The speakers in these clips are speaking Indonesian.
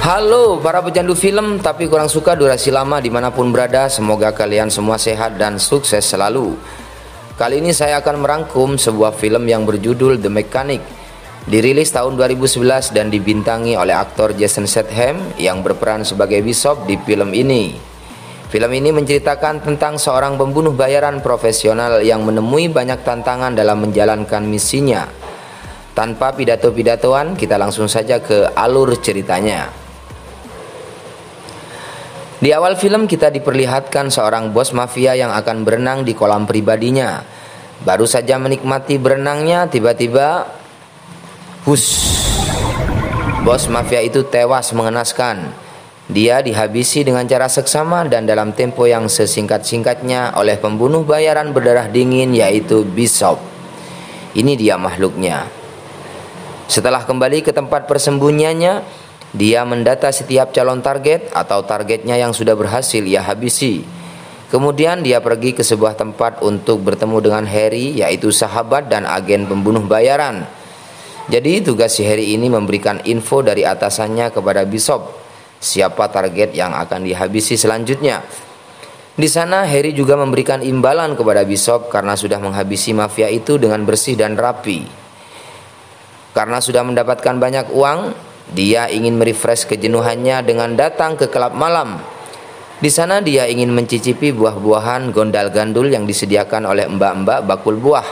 Halo para pecandu film tapi kurang suka durasi lama dimanapun berada. Semoga kalian semua sehat dan sukses selalu. Kali ini saya akan merangkum sebuah film yang berjudul The Mechanic. Dirilis tahun 2011 dan dibintangi oleh aktor Jason Statham yang berperan sebagai Bishop di film ini. Film ini menceritakan tentang seorang pembunuh bayaran profesional yang menemui banyak tantangan dalam menjalankan misinya. Tanpa pidato-pidatoan, kita langsung saja ke alur ceritanya. Di awal film kita diperlihatkan seorang bos mafia yang akan berenang di kolam pribadinya. Baru saja menikmati berenangnya, tiba-tiba bos mafia itu tewas mengenaskan. Dia dihabisi dengan cara seksama dan dalam tempo yang sesingkat-singkatnya oleh pembunuh bayaran berdarah dingin, yaitu Bishop. Ini dia makhluknya. Setelah kembali ke tempat persembunyiannya, dia mendata setiap calon target atau targetnya yang sudah berhasil ia habisi. Kemudian dia pergi ke sebuah tempat untuk bertemu dengan Harry, yaitu sahabat dan agen pembunuh bayaran. Jadi tugas si Harry ini memberikan info dari atasannya kepada Bishop, siapa target yang akan dihabisi selanjutnya. Di sana Harry juga memberikan imbalan kepada Bishop karena sudah menghabisi mafia itu dengan bersih dan rapi. Karena sudah mendapatkan banyak uang, dia ingin merefresh kejenuhannya dengan datang ke klub malam. Di sana dia ingin mencicipi buah-buahan gondal-gandul yang disediakan oleh mbak-mbak bakul buah.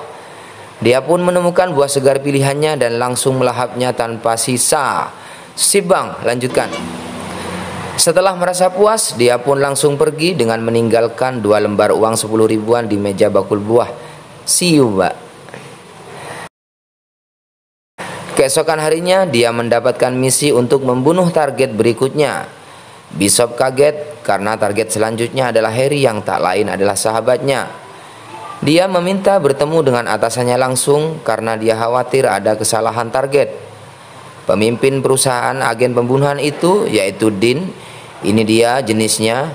Dia pun menemukan buah segar pilihannya dan langsung melahapnya tanpa sisa. Sip bang, lanjutkan. Setelah merasa puas, dia pun langsung pergi dengan meninggalkan 2 lembar uang 10 ribuan di meja bakul buah. See you, mbak. Keesokan harinya dia mendapatkan misi untuk membunuh target berikutnya. Bishop kaget karena target selanjutnya adalah Harry yang tak lain adalah sahabatnya. Dia meminta bertemu dengan atasannya langsung karena dia khawatir ada kesalahan target. Pemimpin perusahaan agen pembunuhan itu, yaitu Dean, ini dia jenisnya,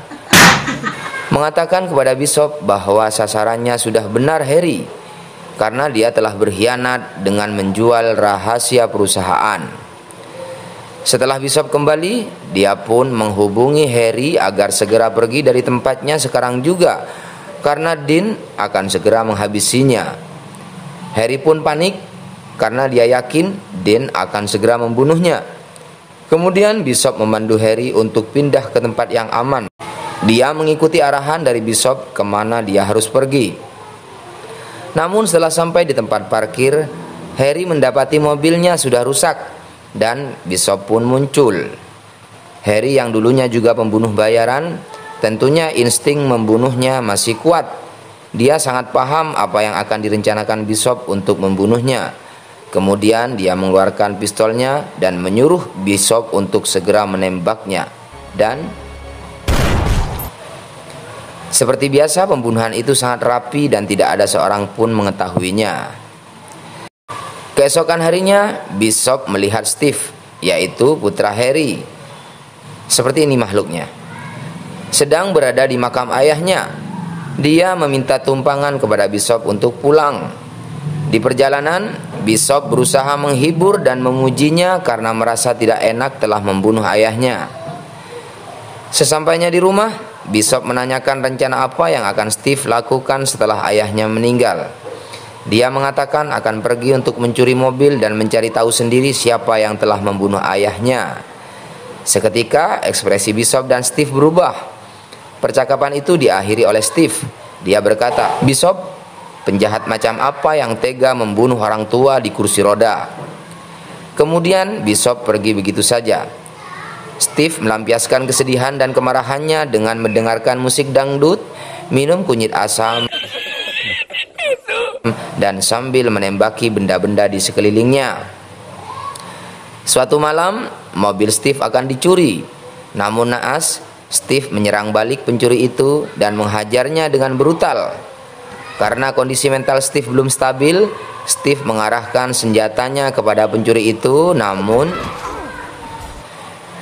mengatakan kepada Bishop bahwa sasarannya sudah benar Harry, karena dia telah berkhianat dengan menjual rahasia perusahaan. Setelah Bishop kembali, dia pun menghubungi Harry agar segera pergi dari tempatnya sekarang juga, karena Dean akan segera menghabisinya. Harry pun panik karena dia yakin Dean akan segera membunuhnya. Kemudian Bishop memandu Harry untuk pindah ke tempat yang aman. Dia mengikuti arahan dari Bishop kemana dia harus pergi. Namun setelah sampai di tempat parkir, Harry mendapati mobilnya sudah rusak dan Bishop pun muncul. Harry yang dulunya juga pembunuh bayaran, tentunya insting membunuhnya masih kuat. Dia sangat paham apa yang akan direncanakan Bishop untuk membunuhnya. Kemudian dia mengeluarkan pistolnya dan menyuruh Bishop untuk segera menembaknya. Dan seperti biasa, pembunuhan itu sangat rapi dan tidak ada seorang pun mengetahuinya. Keesokan harinya, Bishop melihat Steve, yaitu putra Harry. Seperti ini makhluknya. Sedang berada di makam ayahnya. Dia meminta tumpangan kepada Bishop untuk pulang. Di perjalanan, Bishop berusaha menghibur dan memujinya karena merasa tidak enak telah membunuh ayahnya. Sesampainya di rumah, Bishop menanyakan rencana apa yang akan Steve lakukan setelah ayahnya meninggal. Dia mengatakan akan pergi untuk mencuri mobil dan mencari tahu sendiri siapa yang telah membunuh ayahnya. Seketika ekspresi Bishop dan Steve berubah. Percakapan itu diakhiri oleh Steve. Dia berkata, "Bishop, penjahat macam apa yang tega membunuh orang tua di kursi roda?" Kemudian Bishop pergi begitu saja. Steve melampiaskan kesedihan dan kemarahannya dengan mendengarkan musik dangdut, minum kunyit asam, dan sambil menembaki benda-benda di sekelilingnya. Suatu malam, mobil Steve akan dicuri. Namun naas, Steve menyerang balik pencuri itu dan menghajarnya dengan brutal. Karena kondisi mental Steve belum stabil, Steve mengarahkan senjatanya kepada pencuri itu, namun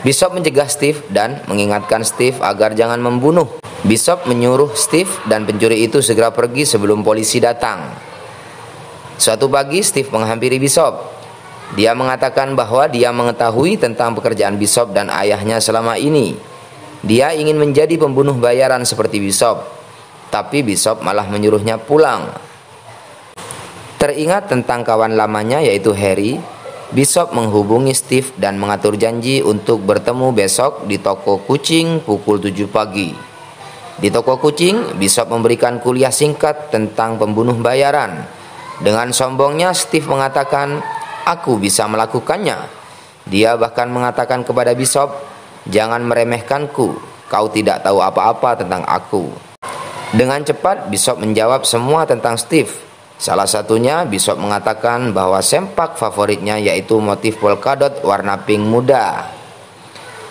Bishop mencegah Steve dan mengingatkan Steve agar jangan membunuh. Bishop menyuruh Steve dan pencuri itu segera pergi sebelum polisi datang. Suatu pagi Steve menghampiri Bishop. Dia mengatakan bahwa dia mengetahui tentang pekerjaan Bishop dan ayahnya selama ini. Dia ingin menjadi pembunuh bayaran seperti Bishop, tapi Bishop malah menyuruhnya pulang. Teringat tentang kawan lamanya yaitu Harry, Bishop menghubungi Steve dan mengatur janji untuk bertemu besok di toko kucing pukul 7 pagi. Di toko kucing, Bishop memberikan kuliah singkat tentang pembunuh bayaran. Dengan sombongnya Steve mengatakan, "Aku bisa melakukannya." Dia bahkan mengatakan kepada Bishop, "Jangan meremehkanku, kau tidak tahu apa-apa tentang aku." Dengan cepat Bishop menjawab semua tentang Steve. Salah satunya Bishop mengatakan bahwa sempak favoritnya yaitu motif polkadot warna pink muda.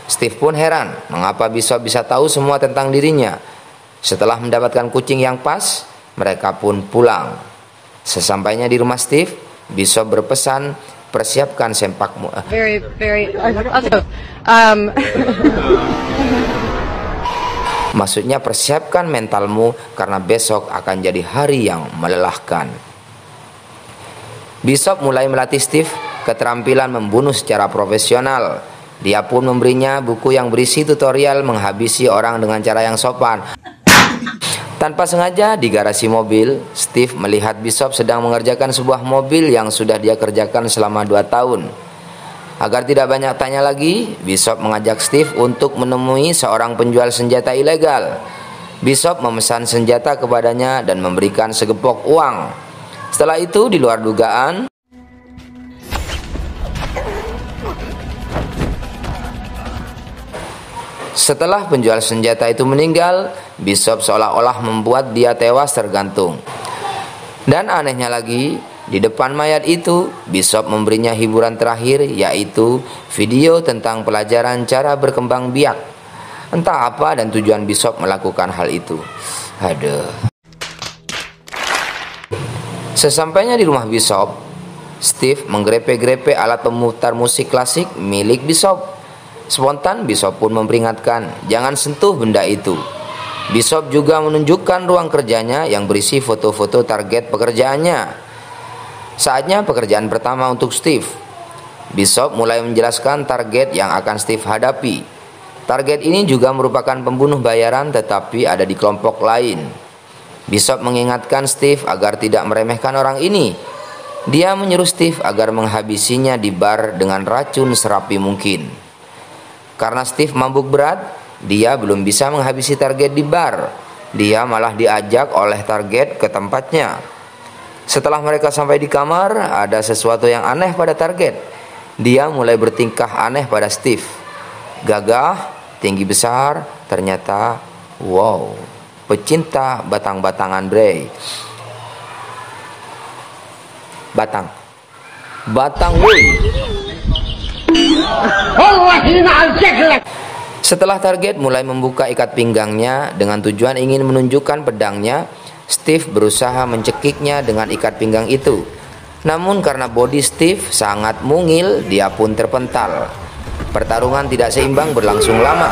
Steve pun heran mengapa Bishop bisa tahu semua tentang dirinya. Setelah mendapatkan kucing yang pas, mereka pun pulang. Sesampainya di rumah Steve, Bishop berpesan, "Persiapkan sempakmu." Maksudnya persiapkan mentalmu karena besok akan jadi hari yang melelahkan. Bishop mulai melatih Steve keterampilan membunuh secara profesional. Dia pun memberinya buku yang berisi tutorial menghabisi orang dengan cara yang sopan. Tanpa sengaja di garasi mobil, Steve melihat Bishop sedang mengerjakan sebuah mobil yang sudah dia kerjakan selama 2 tahun. Agar tidak banyak tanya lagi, Bishop mengajak Steve untuk menemui seorang penjual senjata ilegal. Bishop memesan senjata kepadanya dan memberikan segepok uang. Setelah itu, di luar dugaan, setelah penjual senjata itu meninggal, Bishop seolah-olah membuat dia tewas tergantung. Dan anehnya lagi, di depan mayat itu, Bishop memberinya hiburan terakhir, yaitu video tentang pelajaran cara berkembang biak. Entah apa dan tujuan Bishop melakukan hal itu. Aduh. Sesampainya di rumah Bishop, Steve menggrepe-grepe alat pemutar musik klasik milik Bishop. Spontan Bishop pun memperingatkan, jangan sentuh benda itu. Bishop juga menunjukkan ruang kerjanya yang berisi foto-foto target pekerjaannya. Saatnya pekerjaan pertama untuk Steve. Bishop mulai menjelaskan target yang akan Steve hadapi. Target ini juga merupakan pembunuh bayaran tetapi ada di kelompok lain. Bishop mengingatkan Steve agar tidak meremehkan orang ini. Dia menyuruh Steve agar menghabisinya di bar dengan racun serapi mungkin. Karena Steve mabuk berat, dia belum bisa menghabisi target di bar. Dia malah diajak oleh target ke tempatnya. Setelah mereka sampai di kamar, ada sesuatu yang aneh pada target. Dia mulai bertingkah aneh pada Steve. Gagah, tinggi besar, ternyata wow, pecinta batang-batangan bre. Batang woi. Setelah target mulai membuka ikat pinggangnya dengan tujuan ingin menunjukkan pedangnya, Steve berusaha mencekiknya dengan ikat pinggang itu. Namun karena body Steve sangat mungil, dia pun terpental. Pertarungan tidak seimbang berlangsung lama.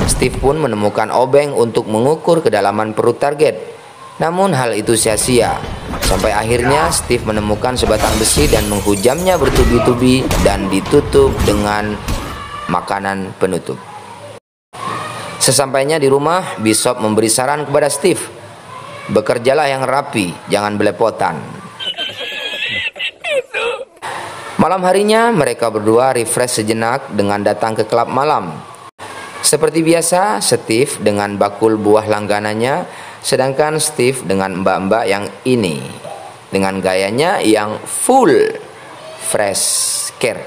Steve pun menemukan obeng untuk mengukur kedalaman perut target. Namun hal itu sia-sia. Sampai akhirnya Steve menemukan sebatang besi dan menghujamnya bertubi-tubi dan ditutup dengan makanan penutup. Sesampainya di rumah, Bishop memberi saran kepada Steve, bekerjalah yang rapi, jangan belepotan. Malam harinya mereka berdua refresh sejenak dengan datang ke klub malam. Seperti biasa, Steve dengan bakul buah langganannya, sedangkan Steve dengan mbak-mbak yang ini dengan gayanya yang full fresh care.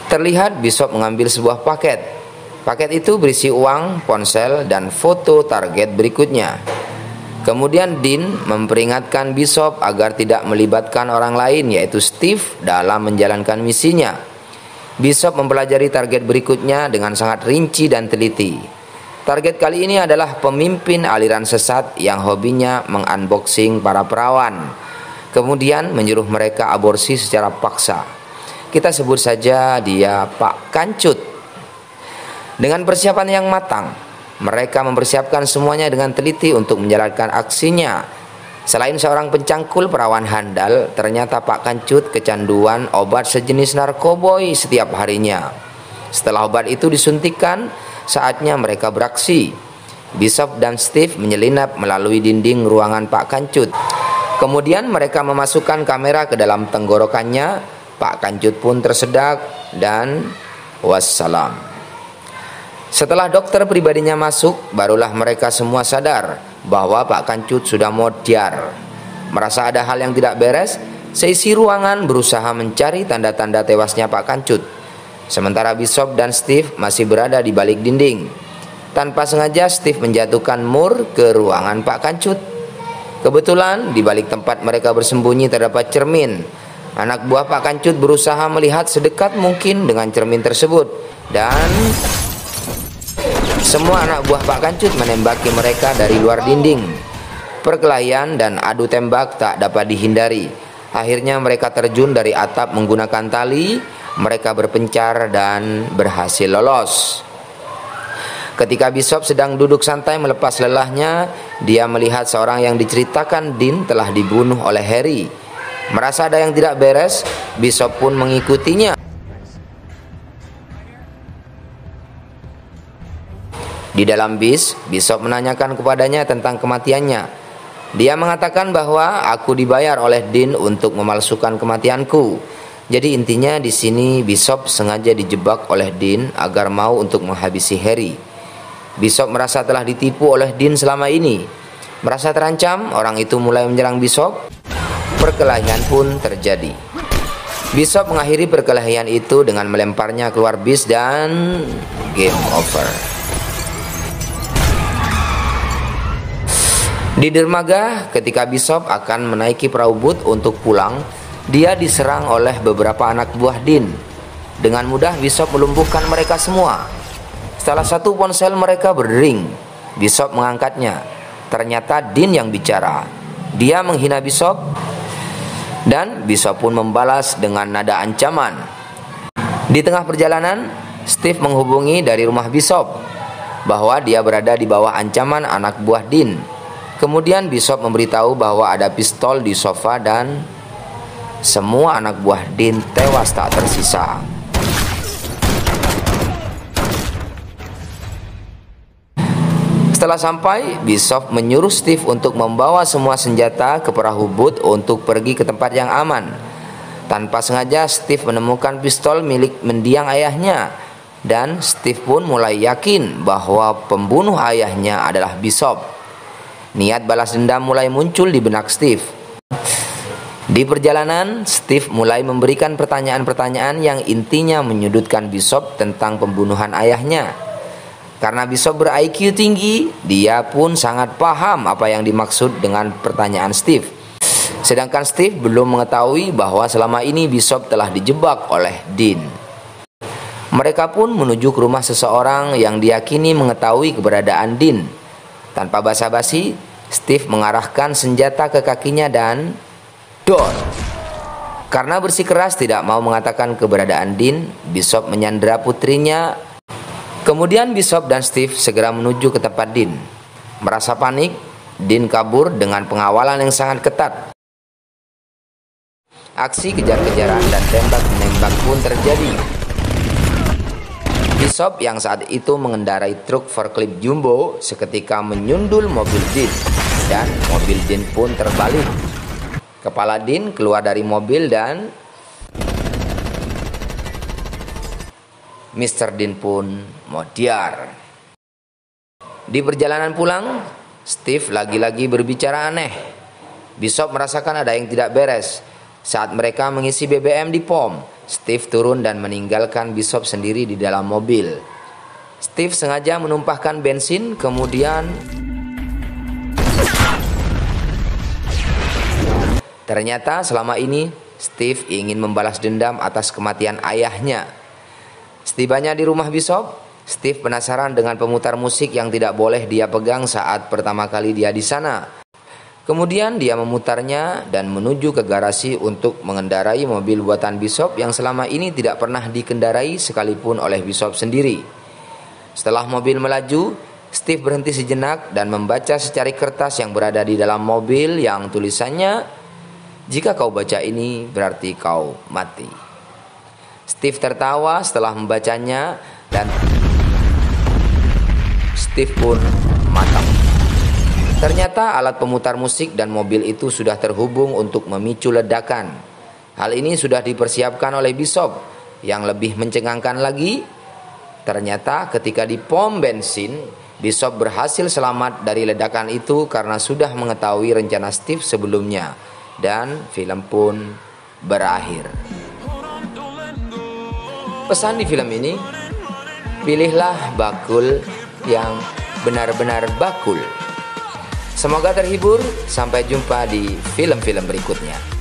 Terlihat Bishop mengambil sebuah paket. Paket itu berisi uang, ponsel, dan foto target berikutnya. Kemudian Dean memperingatkan Bishop agar tidak melibatkan orang lain, yaitu Steve, dalam menjalankan misinya. Bishop mempelajari target berikutnya dengan sangat rinci dan teliti. Target kali ini adalah pemimpin aliran sesat yang hobinya mengunboxing para perawan, kemudian menyuruh mereka aborsi secara paksa. Kita sebut saja dia Pak Kancut. Dengan persiapan yang matang, mereka mempersiapkan semuanya dengan teliti untuk menjalankan aksinya. Selain seorang pencangkul perawan handal, ternyata Pak Kancut kecanduan obat sejenis narkoboy setiap harinya. Setelah obat itu disuntikkan, saatnya mereka beraksi. Bishop dan Steve menyelinap melalui dinding ruangan Pak Kancut. Kemudian mereka memasukkan kamera ke dalam tenggorokannya. Pak Kancut pun tersedak dan wassalam. Setelah dokter pribadinya masuk, barulah mereka semua sadar bahwa Pak Kancut sudah modiar. Merasa ada hal yang tidak beres, seisi ruangan berusaha mencari tanda-tanda tewasnya Pak Kancut. Sementara Bishop dan Steve masih berada di balik dinding. Tanpa sengaja Steve menjatuhkan Moore ke ruangan Pak Kancut. Kebetulan di balik tempat mereka bersembunyi terdapat cermin. Anak buah Pak Kancut berusaha melihat sedekat mungkin dengan cermin tersebut, dan semua anak buah Pak Kancut menembaki mereka dari luar dinding. Perkelahian dan adu tembak tak dapat dihindari. Akhirnya mereka terjun dari atap menggunakan tali. Mereka berpencar dan berhasil lolos. Ketika Bishop sedang duduk santai melepas lelahnya, dia melihat seorang yang diceritakan Dean telah dibunuh oleh Harry. Merasa ada yang tidak beres, Bishop pun mengikutinya. Di dalam bis, Bishop menanyakan kepadanya tentang kematiannya. Dia mengatakan bahwa aku dibayar oleh Dean untuk memalsukan kematianku. Jadi intinya di sini Bishop sengaja dijebak oleh Dean agar mau untuk menghabisi Harry. Bishop merasa telah ditipu oleh Dean selama ini. Merasa terancam, orang itu mulai menyerang Bishop. Perkelahian pun terjadi. Bishop mengakhiri perkelahian itu dengan melemparnya keluar bis dan game over. Di dermaga, ketika Bishop akan menaiki perahu boot untuk pulang, dia diserang oleh beberapa anak buah Dean. Dengan mudah Bishop melumpuhkan mereka semua. Salah satu ponsel mereka berdering. Bishop mengangkatnya. Ternyata Dean yang bicara. Dia menghina Bishop, dan Bishop pun membalas dengan nada ancaman. Di tengah perjalanan, Steve menghubungi dari rumah Bishop bahwa dia berada di bawah ancaman anak buah Dean. Kemudian Bishop memberitahu bahwa ada pistol di sofa dan semua anak buah Dean tewas tak tersisa. Setelah sampai, Bishop menyuruh Steve untuk membawa semua senjata ke perahu boot untuk pergi ke tempat yang aman. Tanpa sengaja Steve menemukan pistol milik mendiang ayahnya, dan Steve pun mulai yakin bahwa pembunuh ayahnya adalah Bishop. Niat balas dendam mulai muncul di benak Steve. Di perjalanan, Steve mulai memberikan pertanyaan-pertanyaan yang intinya menyudutkan Bishop tentang pembunuhan ayahnya. Karena Bishop ber-IQ tinggi, dia pun sangat paham apa yang dimaksud dengan pertanyaan Steve. Sedangkan Steve belum mengetahui bahwa selama ini Bishop telah dijebak oleh Dean. Mereka pun menuju ke rumah seseorang yang diyakini mengetahui keberadaan Dean. Tanpa basa-basi, Steve mengarahkan senjata ke kakinya dan dor. Karena bersikeras tidak mau mengatakan keberadaan Dean, Bishop menyandera putrinya. Kemudian Bishop dan Steve segera menuju ke tempat Dean. Merasa panik, Dean kabur dengan pengawalan yang sangat ketat. Aksi kejar-kejaran dan tembak-menembak pun terjadi. Bishop yang saat itu mengendarai truk forklift jumbo seketika menyundul mobil Dean, dan mobil Dean pun terbalik. Kepala Dean keluar dari mobil dan Mr. Dean pun modiar. Di perjalanan pulang, Steve lagi-lagi berbicara aneh. Bishop merasakan ada yang tidak beres. Saat mereka mengisi BBM di pom, Steve turun dan meninggalkan Bishop sendiri di dalam mobil. Steve sengaja menumpahkan bensin, kemudian ternyata selama ini Steve ingin membalas dendam atas kematian ayahnya. Setibanya di rumah Bishop, Steve penasaran dengan pemutar musik yang tidak boleh dia pegang saat pertama kali dia di sana. Kemudian dia memutarnya dan menuju ke garasi untuk mengendarai mobil buatan Bishop yang selama ini tidak pernah dikendarai sekalipun oleh Bishop sendiri. Setelah mobil melaju, Steve berhenti sejenak dan membaca secari kertas yang berada di dalam mobil yang tulisannya, "Jika kau baca ini, berarti kau mati." Steve tertawa setelah membacanya dan Steve pun matang. Ternyata alat pemutar musik dan mobil itu sudah terhubung untuk memicu ledakan. Hal ini sudah dipersiapkan oleh Bishop. Yang lebih mencengangkan lagi, ternyata ketika di pom bensin, Bishop berhasil selamat dari ledakan itu karena sudah mengetahui rencana Steve sebelumnya, dan film pun berakhir. Pesan di film ini, pilihlah bakul yang benar-benar bakul. Semoga terhibur, sampai jumpa di film-film berikutnya.